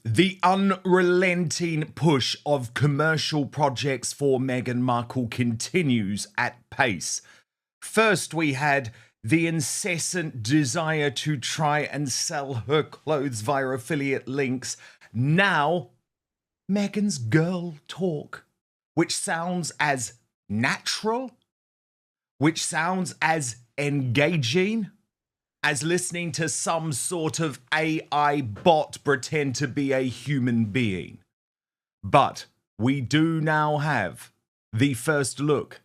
The unrelenting push of commercial projects for Meghan Markle continues at pace. First, we had the incessant desire to try and sell her clothes via affiliate links. Now, Meghan's girl talk, which sounds as natural, which sounds as engaging as listening to some sort of AI bot pretend to be a human being. But we do now have the first look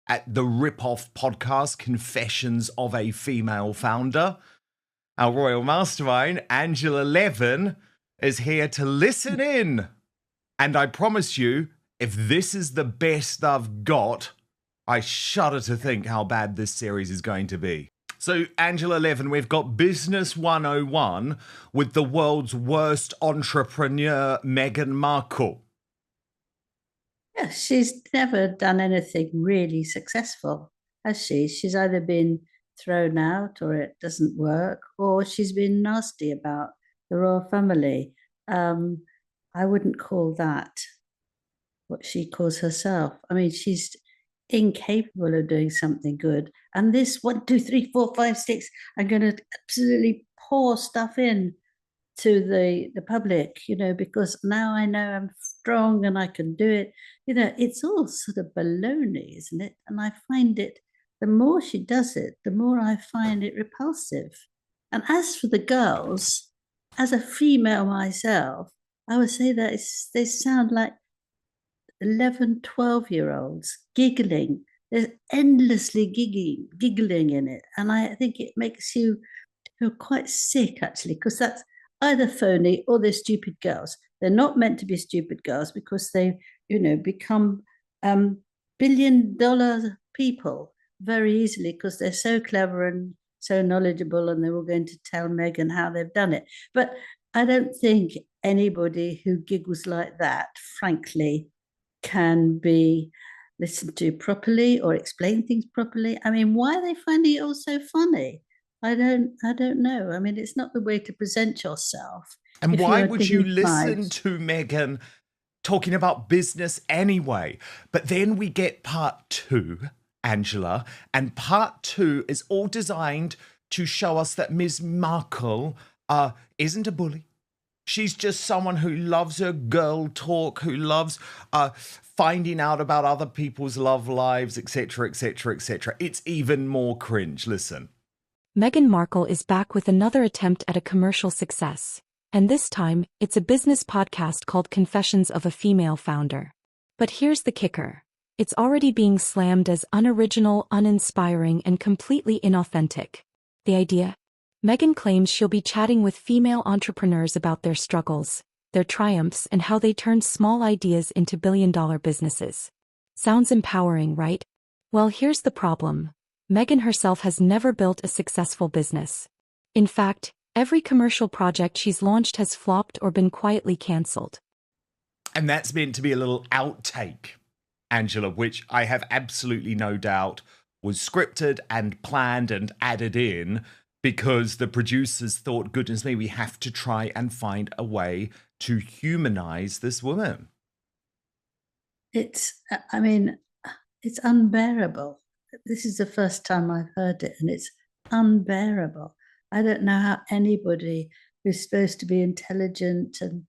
at the rip-off podcast, Confessions of a Female Founder. Our royal mastermind, Angela Levin, is here to listen in. And I promise you, if this is the best I've got, I shudder to think how bad this series is going to be. So, Angela Levin, we've got Business 101 with the world's worst entrepreneur, Meghan Markle. Yeah, she's never done anything really successful, has she? She's either been thrown out or it doesn't work, or she's been nasty about the royal family. I wouldn't call that what she calls herself. I mean, she's incapable of doing something good. And this 1, 2, 3, 4, 5, 6, I'm going to absolutely pour stuff in to the public, because now I know I'm strong and I can do it. It's all sort of baloney, isn't it? And I find it, the more she does it, the more I find it repulsive. And as for the girls, as a female myself, I would say that they sound like 11, 12-year-olds giggling. There's endlessly giggling in it. And I think it makes you feel quite sick, actually, because that's either phony or they're stupid girls. They're not meant to be stupid girls because they, become billion-dollar people very easily because they're so clever and so knowledgeable, and they're all going to tell Meghan how they've done it. But I don't think anybody who giggles like that, frankly, can be listened to properly or explain things properly. I mean, why are they finding it all so funny? I don't know. I mean, it's not the way to present yourself. And why would you listen to Meghan talking about business anyway? But then we get part 2, Angela, and part 2 is all designed to show us that Ms. Markle isn't a bully. She's just someone who loves her girl talk, who loves finding out about other people's love lives, etc., etc., etc. It's even more cringe. Listen. Meghan Markle is back with another attempt at a commercial success. And this time, it's a business podcast called Confessions of a Female Founder. But here's the kicker. It's already being slammed as unoriginal, uninspiring, and completely inauthentic. The idea? Meghan claims she'll be chatting with female entrepreneurs about their struggles, their triumphs, and how they turned small ideas into billion-dollar businesses. Sounds empowering, right? Well, here's the problem. Meghan herself has never built a successful business. In fact, every commercial project she's launched has flopped or been quietly cancelled. And that's meant to be a little outtake, Angela, which I have absolutely no doubt was scripted and planned and added in because the producers thought, goodness me, we have to try and find a way to humanize this woman. It's unbearable. This is the first time I've heard it, and it's unbearable. I don't know how anybody who's supposed to be intelligent and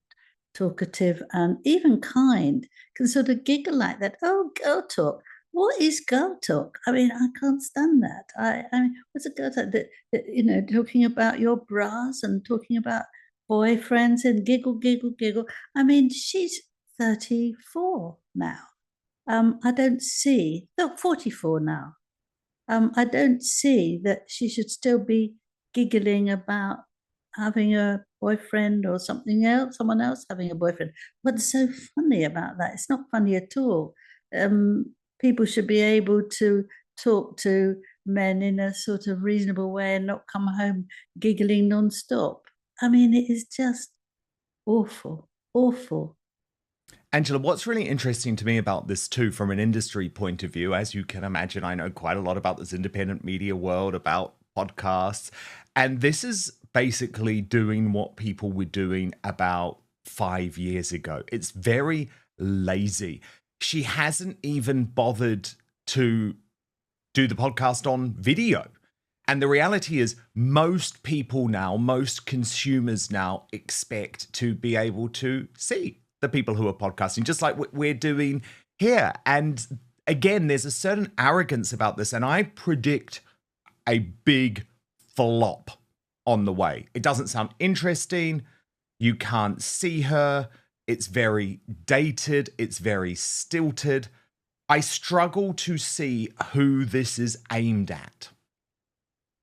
talkative and even kind can sort of giggle like that. Oh, girl talk. What is girl talk? I mean, I can't stand that. I mean, what's a girl talk? That, talking about your bras and talking about boyfriends and giggle, giggle, giggle. I mean, she's 34 now. I don't see, 44 now. I don't see that she should still be giggling about having a boyfriend or someone else having a boyfriend. What's so funny about that? It's not funny at all. People should be able to talk to men in a sort of reasonable way and not come home giggling non-stop. I mean, it is just awful, awful. Angela, what's really interesting to me about this too, from an industry point of view, as you can imagine, I know quite a lot about this independent media world, about podcasts, and this is basically doing what people were doing about 5 years ago. It's very lazy. She hasn't even bothered to do the podcast on video. And the reality is most people now, most consumers now expect to be able to see the people who are podcasting, just like we're doing here. And again, there's a certain arrogance about this. And I predict a big flop on the way. It doesn't sound interesting. You can't see her. It's very dated. It's very stilted. I struggle to see who this is aimed at.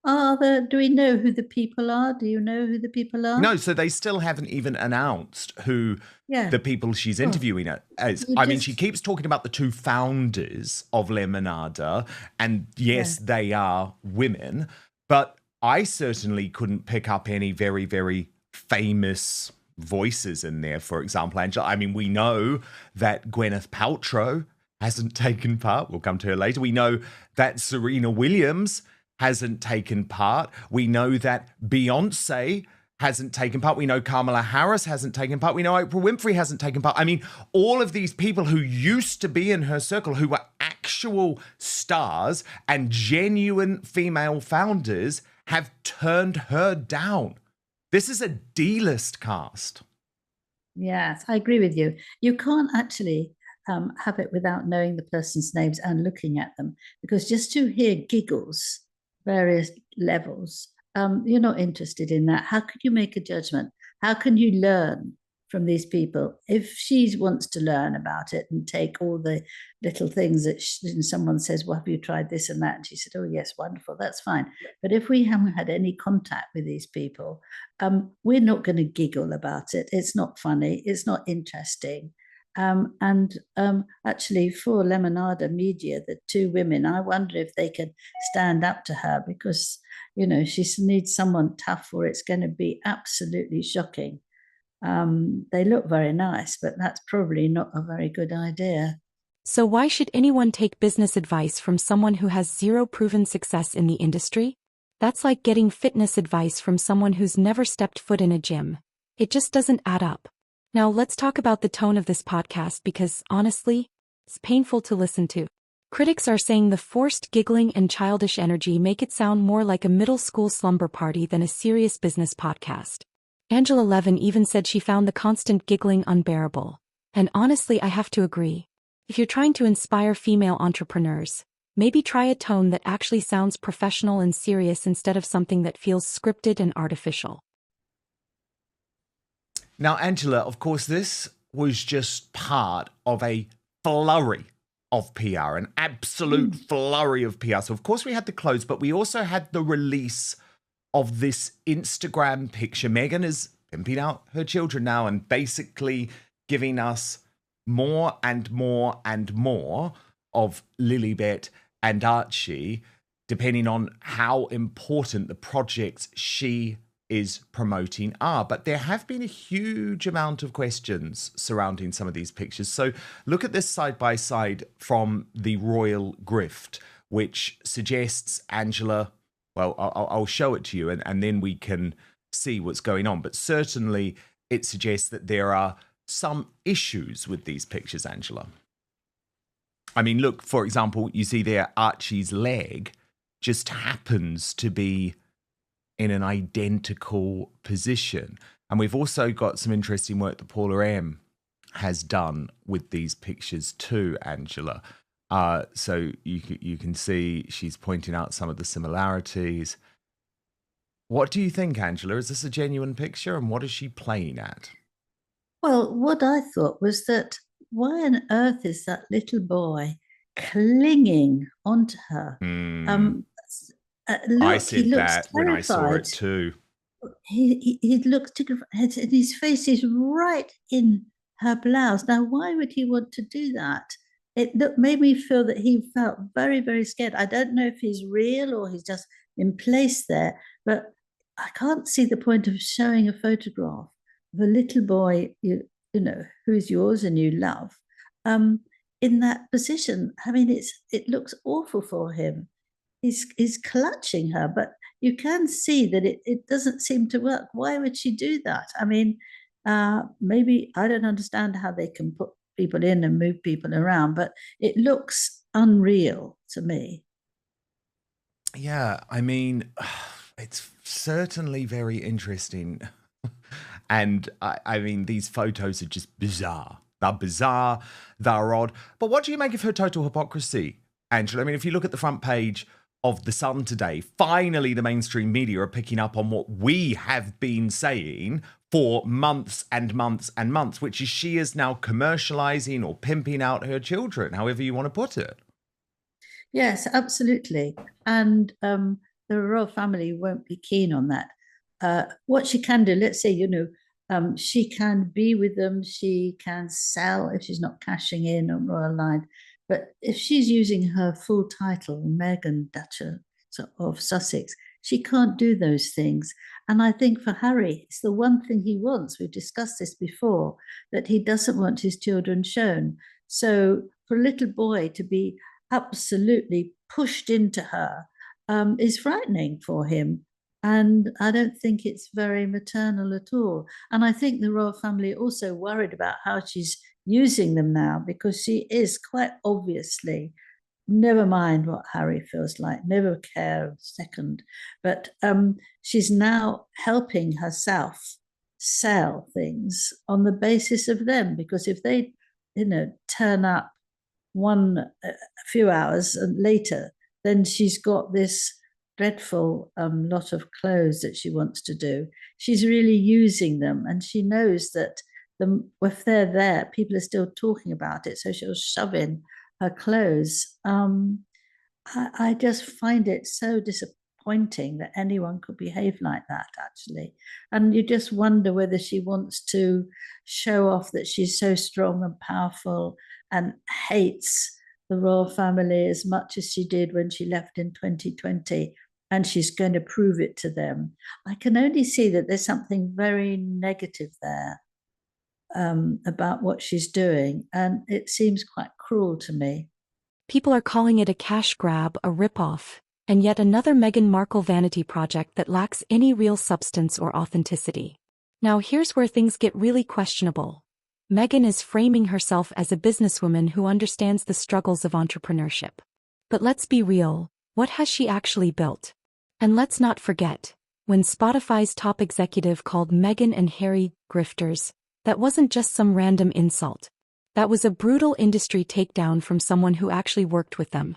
Do we know who the people are? Do you know who the people are? No, so they still haven't even announced who the people she's interviewing is. I mean, she keeps talking about the two founders of Lemonada, and yes, they are women, but I certainly couldn't pick up any very, very famous voices in there, for example, Angela. I mean, we know that Gwyneth Paltrow hasn't taken part. We'll come to her later. We know that Serena Williams hasn't taken part. We know that Beyonce hasn't taken part. We know Kamala Harris hasn't taken part. We know Oprah Winfrey hasn't taken part. I mean, all of these people who used to be in her circle, who were actual stars and genuine female founders, have turned her down. This is a D-list cast. Yes, I agree with you. You can't actually have it without knowing the person's names and looking at them, because just to hear giggles, various levels, you're not interested in that. How could you make a judgment? How can you learn from these people? If she wants to learn about it and take all the little things that someone says, well, have you tried this and that? And she said, oh, yes, wonderful, that's fine. But if we haven't had any contact with these people, we're not going to giggle about it. It's not funny. It's not interesting. Actually, for Lemonada Media, the two women, I wonder if they could stand up to her, because, you know, she needs someone tough, or it's going to be absolutely shocking. They look very nice, but that's probably not a very good idea. So why should anyone take business advice from someone who has zero proven success in the industry? That's like getting fitness advice from someone who's never stepped foot in a gym. It just doesn't add up. Now let's talk about the tone of this podcast, because, honestly, it's painful to listen to. Critics are saying the forced giggling and childish energy make it sound more like a middle school slumber party than a serious business podcast. Angela Levin even said she found the constant giggling unbearable. And honestly, I have to agree. If you're trying to inspire female entrepreneurs, maybe try a tone that actually sounds professional and serious instead of something that feels scripted and artificial. Now, Angela, of course, this was just part of a flurry of PR, an absolute flurry of PR. So, of course, we had the close, but we also had the release of this Instagram picture. Meghan is pimping out her children now and basically giving us more and more and more of Lilibet and Archie, depending on how important the projects she is promoting are. But there have been a huge amount of questions surrounding some of these pictures. So look at this side by side from the Royal Grift, which suggests, Angela, well, I'll show it to you and then we can see what's going on. But certainly it suggests that there are some issues with these pictures, Angela. I mean, look, for example, you see there Archie's leg just happens to be in an identical position. And we've also got some interesting work that Paula M has done with these pictures too, Angela. So you can see she's pointing out some of the similarities. What do you think, Angela? Is this a genuine picture, and what is she playing at? Well, what I thought was that why on earth is that little boy clinging onto her? Look, I said that when I saw it too. He looks, and his face is right in her blouse. Now, why would he want to do that? It made me feel that he felt very, very scared. I don't know if he's real or he's just in place there, but I can't see the point of showing a photograph of a little boy, you know, who's yours and you love, in that position. I mean, it looks awful for him. He's clutching her, but you can see that it doesn't seem to work. Why would she do that? I mean, Maybe I don't understand how they can put people in and move people around, but it looks unreal to me. Yeah, I mean, it's certainly very interesting. And I mean, these photos are just bizarre. They're bizarre, they're odd. But what do you make of her total hypocrisy, Angela? I mean, if you look at the front page of The Sun today, finally the mainstream media are picking up on what we have been saying for months and months and months, which is she is now commercializing or pimping out her children, however you want to put it. Yes, absolutely. And the royal family won't be keen on that. What she can do, let's say, she can be with them, she can sell if she's not cashing in on royal line. But if she's using her full title, Meghan Duchess of Sussex, she can't do those things. And I think for Harry, it's the one thing he wants. We've discussed this before, that he doesn't want his children shown. So for a little boy to be absolutely pushed into her is frightening for him. And I don't think it's very maternal at all. And I think the royal family are also worried about how she's using them now, because she is quite obviously, never mind what Harry feels like, never care a second. But she's now helping herself sell things on the basis of them, because if they, turn up a few hours later, then she's got this dreadful lot of clothes that she wants to do. She's really using them, and she knows that if they're there, people are still talking about it, so she'll shove in her clothes. I just find it so disappointing that anyone could behave like that, actually. And you just wonder whether she wants to show off that she's so strong and powerful and hates the royal family as much as she did when she left in 2020. And she's going to prove it to them. I can only see that there's something very negative there about what she's doing. And it seems quite cruel to me. People are calling it a cash grab, a ripoff, and yet another Meghan Markle vanity project that lacks any real substance or authenticity. Now here's where things get really questionable. Meghan is framing herself as a businesswoman who understands the struggles of entrepreneurship. But let's be real, what has she actually built? And let's not forget, when Spotify's top executive called Meghan and Harry grifters, that wasn't just some random insult. That was a brutal industry takedown from someone who actually worked with them.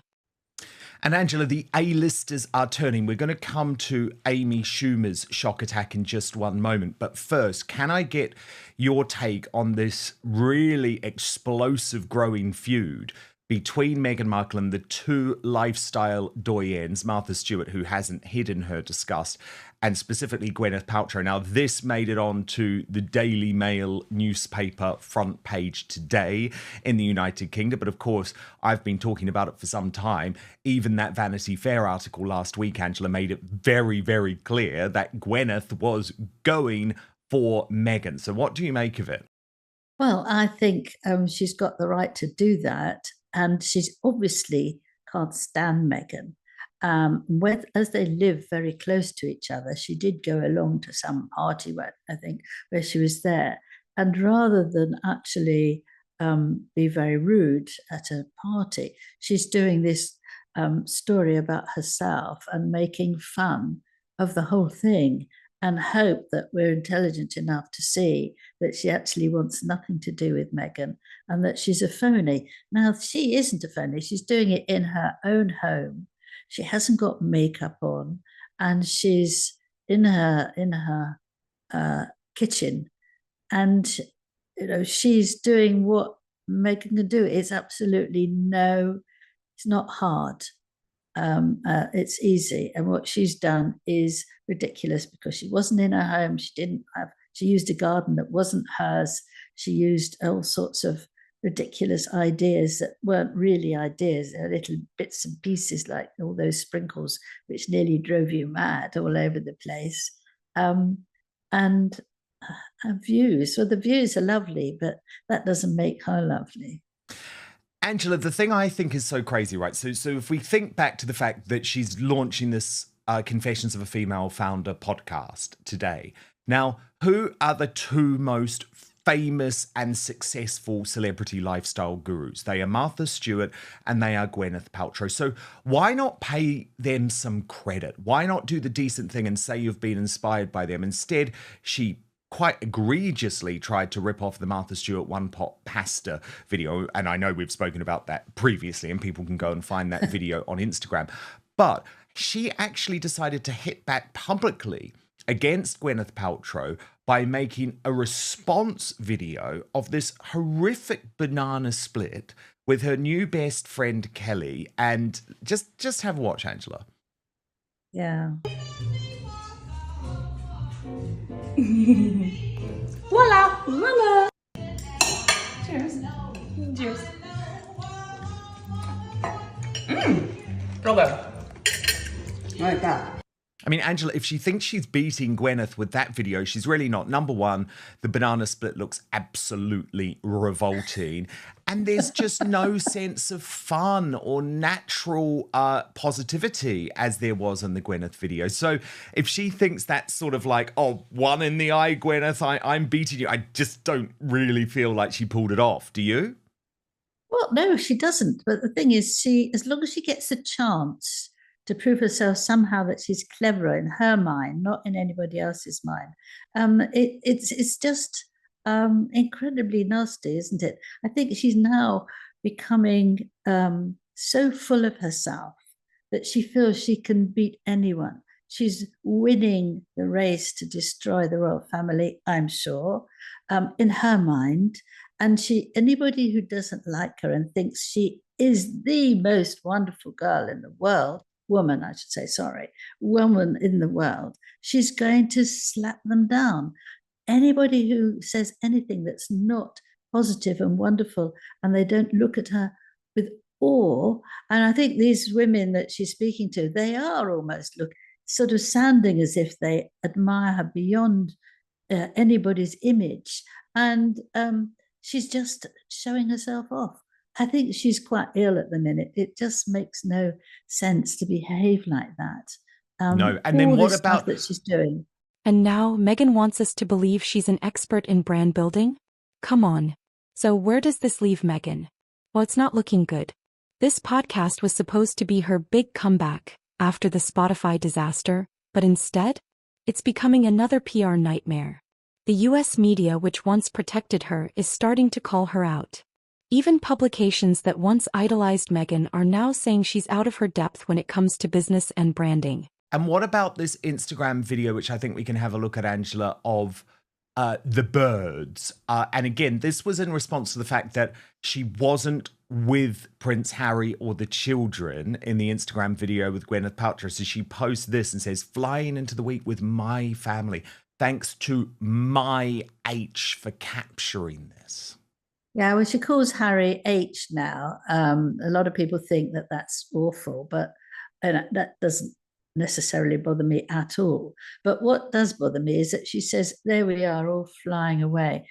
And Angela, the A-listers are turning. We're going to come to Amy Schumer's shock attack in just one moment. But first, can I get your take on this really explosive growing feud between Meghan Markle and the two lifestyle doyens, Martha Stewart, who hasn't hidden her disgust, and specifically Gwyneth Paltrow. Now, this made it on to the Daily Mail newspaper front page today in the United Kingdom. But of course, I've been talking about it for some time. Even that Vanity Fair article last week, Angela, made it very, very clear that Gwyneth was going for Meghan. So what do you make of it? Well, I think she's got the right to do that. And she's obviously can't stand Meghan. As they live very close to each other, she did go along to some party where she was there. And rather than actually be very rude at a party, she's doing this story about herself and making fun of the whole thing, and hope that we're intelligent enough to see that she actually wants nothing to do with Meghan and that she's a phony. Now, she isn't a phony. She's doing it in her own home. She hasn't got makeup on, and she's in her kitchen, and she's doing what Meghan can do. It's not hard. It's easy. And what she's done is ridiculous, because she wasn't in her home. She used a garden that wasn't hers. She used all sorts of ridiculous ideas that weren't really ideas. They're little bits and pieces, like all those sprinkles, which nearly drove you mad all over the place. And her views, well, the views are lovely, but that doesn't make her lovely. Angela, the thing I think is so crazy, right? So if we think back to the fact that she's launching this Confessions of a Female Founder podcast today. Now, Who are the two most famous and successful celebrity lifestyle gurus? They are Martha Stewart and they are Gwyneth Paltrow. So why not pay them some credit? Why not do the decent thing and say you've been inspired by them? Instead, she quite egregiously tried to rip off the Martha Stewart one pot pasta video. And I know we've spoken about that previously and people can go and find that video on Instagram. But she actually decided to hit back publicly against Gwyneth Paltrow by making a response video of this horrific banana split with her new best friend Kelly. And just have a watch, Angela. Yeah. Voila! Voila! Cheers. Cheers. So good. Like that. I mean, Angela, if she thinks she's beating Gwyneth with that video, she's really not. Number one, the banana split looks absolutely revolting. And there's just no sense of fun or natural positivity as there was in the Gwyneth video. So if she thinks that's sort of like, oh, one in the eye, Gwyneth, I'm beating you, I just don't really feel like she pulled it off. Do you? Well, no, she doesn't. But the thing is, as long as she gets a chance to prove herself somehow that she's cleverer in her mind, not in anybody else's mind, it's just incredibly nasty, isn't it? I think she's now becoming so full of herself that she feels she can beat anyone. She's winning the race to destroy the royal family, I'm sure, in her mind. And anybody who doesn't like her and thinks she is the most wonderful girl in the world, woman, I should say, sorry, woman in the world, she's going to slap them down. Anybody who says anything that's not positive and wonderful and they don't look at her with awe, and I think these women that she's speaking to, they are almost sort of sounding as if they admire her beyond anybody's image. And she's just showing herself off. I think she's quite ill at the minute. It just makes no sense to behave like that. No, and then what about that she's doing? And now Meghan wants us to believe she's an expert in brand building? Come on. So where does this leave Meghan? Well, it's not looking good. This podcast was supposed to be her big comeback after the Spotify disaster, but instead, it's becoming another PR nightmare. The US media, which once protected her, is starting to call her out. Even publications that once idolized Meghan are now saying she's out of her depth when it comes to business and branding. And what about this Instagram video, which I think we can have a look at, Angela, of the birds? And again, this was in response to the fact that she wasn't with Prince Harry or the children in the Instagram video with Gwyneth Paltrow. So she posts this and says, flying into the week with my family. Thanks to my H for capturing this. Yeah, well, she calls Harry H now. A lot of people think that that's awful, but that doesn't necessarily bother me at all. But what does bother me is that she says, there we are all flying away.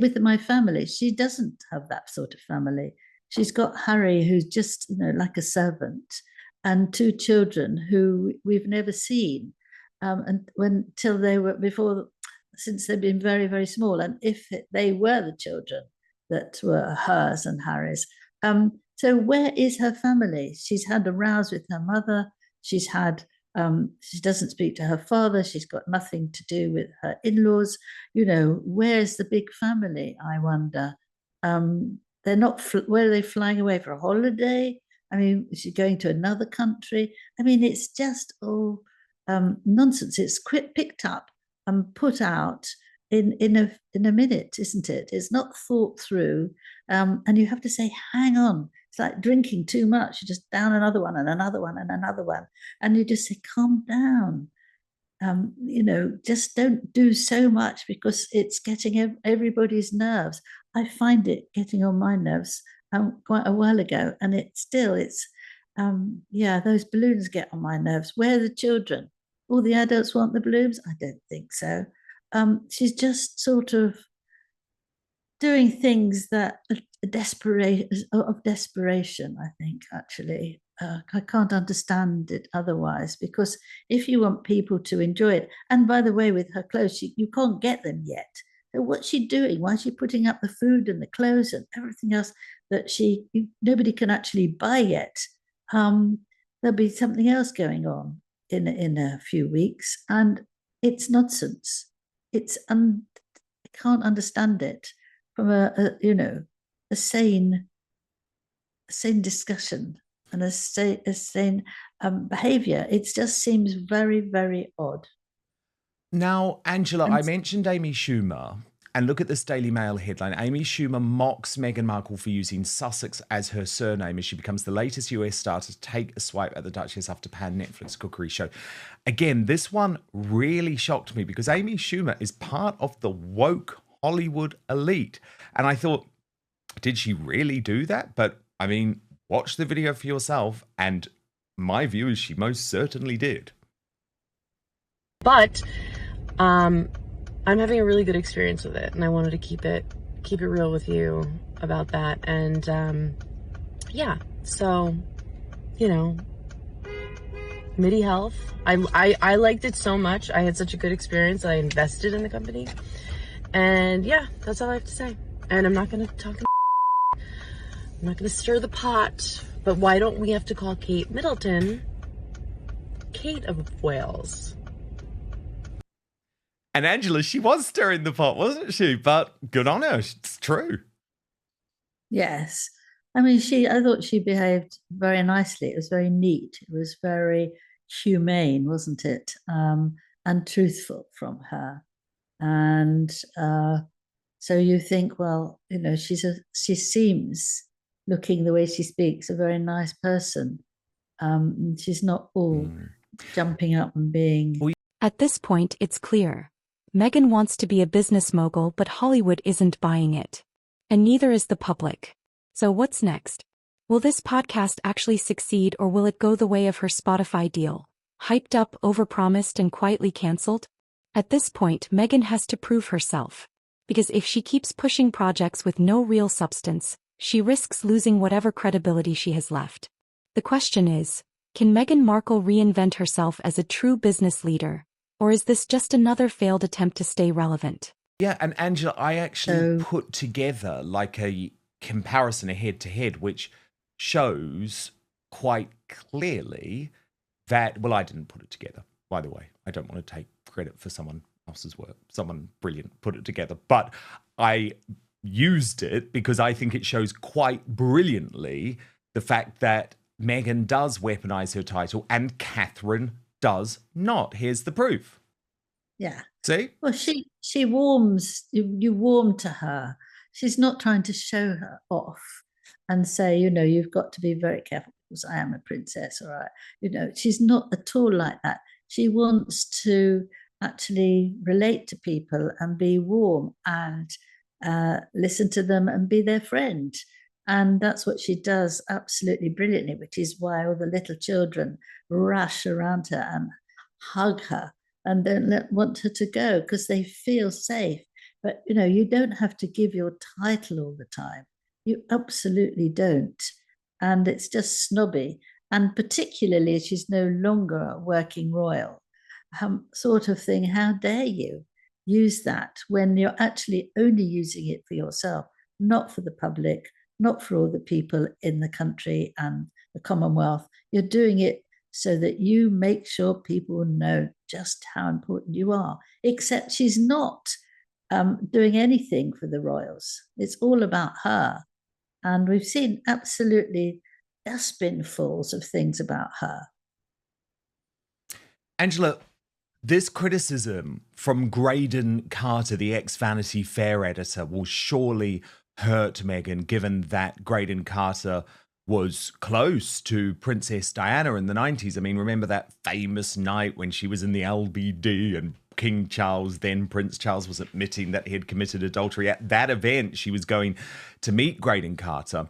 With my family, she doesn't have that sort of family. She's got Harry, who's just, like a servant, and two children who we've never seen since they've been very, very small. And if they were the children that were hers and Harry's. So where is her family? She's had a rows with her mother. She doesn't speak to her father. She's got nothing to do with her in-laws. Where's the big family, I wonder? They're not, where are they flying away for a holiday? I mean, is she going to another country? I mean, it's just all nonsense. It's picked up and put out in a minute, isn't it? It's not thought through, and you have to say, hang on. It's like drinking too much. You just down another one and another one and another one, and you just say, calm down. Just don't do so much because it's getting everybody's nerves. I find it getting on my nerves quite a while ago, and those balloons get on my nerves. Where are the children? All the adults want the balloons? I don't think so. She's just sort of doing things that of desperation, I think, actually. I can't understand it otherwise, because if you want people to enjoy it, and by the way, with her clothes, you can't get them yet. So what's she doing? Why is she putting up the food and the clothes and everything else that nobody can actually buy yet? There'll be something else going on in a few weeks, and it's nonsense. I can't understand it from a sane discussion and a sane behavior. It just seems very, very odd. Now, Angela, I mentioned Amy Schumer, and look at this Daily Mail headline. Amy Schumer mocks Meghan Markle for using Sussex as her surname as she becomes the latest US star to take a swipe at the Duchess after panned Netflix cookery show. Again, this one really shocked me because Amy Schumer is part of the woke Hollywood elite. And I thought, did she really do that? But I mean, watch the video for yourself. And my view is she most certainly did. But I'm having a really good experience with it, and I wanted to keep it real with you about that. And yeah, so MIDI Health, I liked it so much. I had such a good experience that I invested in the company. And yeah, that's all I have to say. And I'm not going to talk. I'm not going to stir the pot. But why don't we have to call Kate Middleton Kate of Wales? And Angela, she was stirring the pot, wasn't she? But good on her. It's true. Yes. I mean, I thought she behaved very nicely. It was very neat. It was very humane, wasn't it? And truthful from her. And so you think, well, she seems, looking the way she speaks, a very nice person. She's not all jumping up and being... At this point, it's clear. Meghan wants to be a business mogul, but Hollywood isn't buying it. And neither is the public. So what's next? Will this podcast actually succeed, or will it go the way of her Spotify deal? Hyped up, overpromised, and quietly cancelled? At this point, Meghan has to prove herself. Because if she keeps pushing projects with no real substance, she risks losing whatever credibility she has left. The question is, can Meghan Markle reinvent herself as a true business leader? Or is this just another failed attempt to stay relevant? Yeah, and Angela, I actually put together like a comparison, a head-to-head, which shows quite clearly that, well, I didn't put it together, by the way. I don't want to take credit for someone else's work. Someone brilliant put it together. But I used it because I think it shows quite brilliantly the fact that Meghan does weaponize her title and Catherine does not. Here's the proof. Yeah. See? Well, she warms, you warm to her. She's not trying to show her off and say, you've got to be very careful because I am a princess, all right. She's not at all like that. She wants to actually relate to people and be warm and listen to them and be their friend. And that's what she does absolutely brilliantly, which is why all the little children rush around her and hug her and don't want her to go because they feel safe. But, you don't have to give your title all the time. You absolutely don't. And it's just snobby. And particularly as she's no longer a working royal, sort of thing, how dare you use that when you're actually only using it for yourself, not for the public, not for all the people in the country and the Commonwealth. You're doing it so that you make sure people know just how important you are, except she's not doing anything for the royals. It's all about her. And we've seen absolutely dustbinfuls of things about her. Angela, this criticism from Graydon Carter, the ex-Vanity Fair editor, will surely hurt Meghan, given that Graydon Carter was close to Princess Diana in the 90s. I mean, remember that famous night when she was in the LBD and King Charles, then Prince Charles, was admitting that he had committed adultery. At that event, she was going to meet Graydon Carter.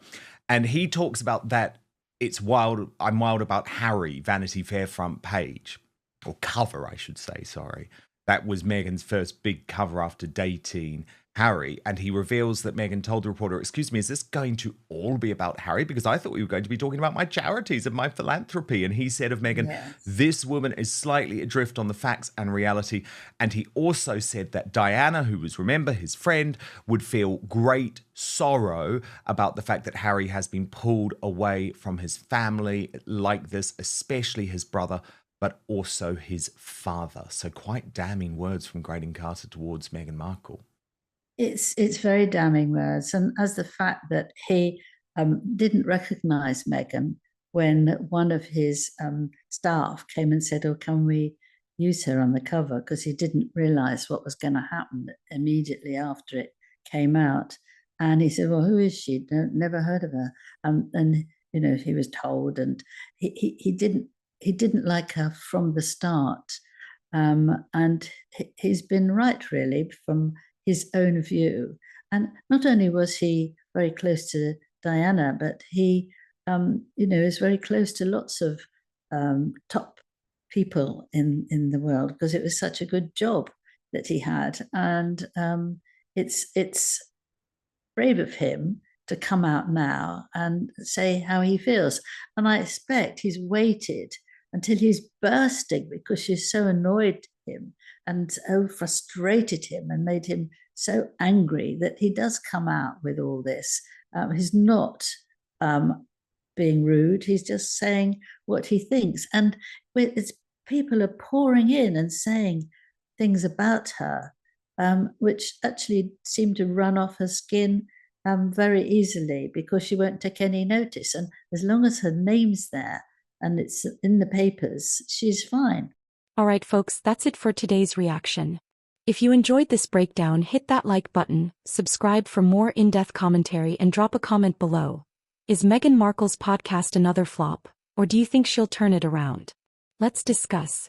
And he talks about that it's wild, I'm wild about Harry, Vanity Fair front page. Or cover, I should say, sorry. That was Meghan's first big cover after dating Harry, and he reveals that Meghan told the reporter, excuse me, is this going to all be about Harry? Because I thought we were going to be talking about my charities and my philanthropy. And he said of Meghan, Yes. this woman is slightly adrift on the facts and reality. And he also said that Diana, who was, remember, his friend, would feel great sorrow about the fact that Harry has been pulled away from his family like this, especially his brother, but also his father. So quite damning words from Graydon Carter towards Meghan Markle. It's very damning words, and as the fact that he didn't recognise Meghan when one of his staff came and said, "Oh, can we use her on the cover?" Because he didn't realise what was going to happen immediately after it came out, and he said, "Well, who is she? Never heard of her." And you know, he was told, and he didn't like her from the start, and he's been right really from his own view. And not only was he very close to Diana, but he, is very close to lots of top people in the world, because it was such a good job that he had. And it's brave of him to come out now and say how he feels. And I expect he's waited until he's bursting because she's so annoyed him and so frustrated him and made him so angry that he does come out with all this. He's not being rude. He's just saying what he thinks. And people are pouring in and saying things about her, which actually seem to run off her skin very easily because she won't take any notice. And as long as her name's there and it's in the papers, she's fine. All right, folks, that's it for today's reaction. If you enjoyed this breakdown, hit that like button, subscribe for more in-depth commentary, and drop a comment below. Is Meghan Markle's podcast another flop, or do you think she'll turn it around? Let's discuss.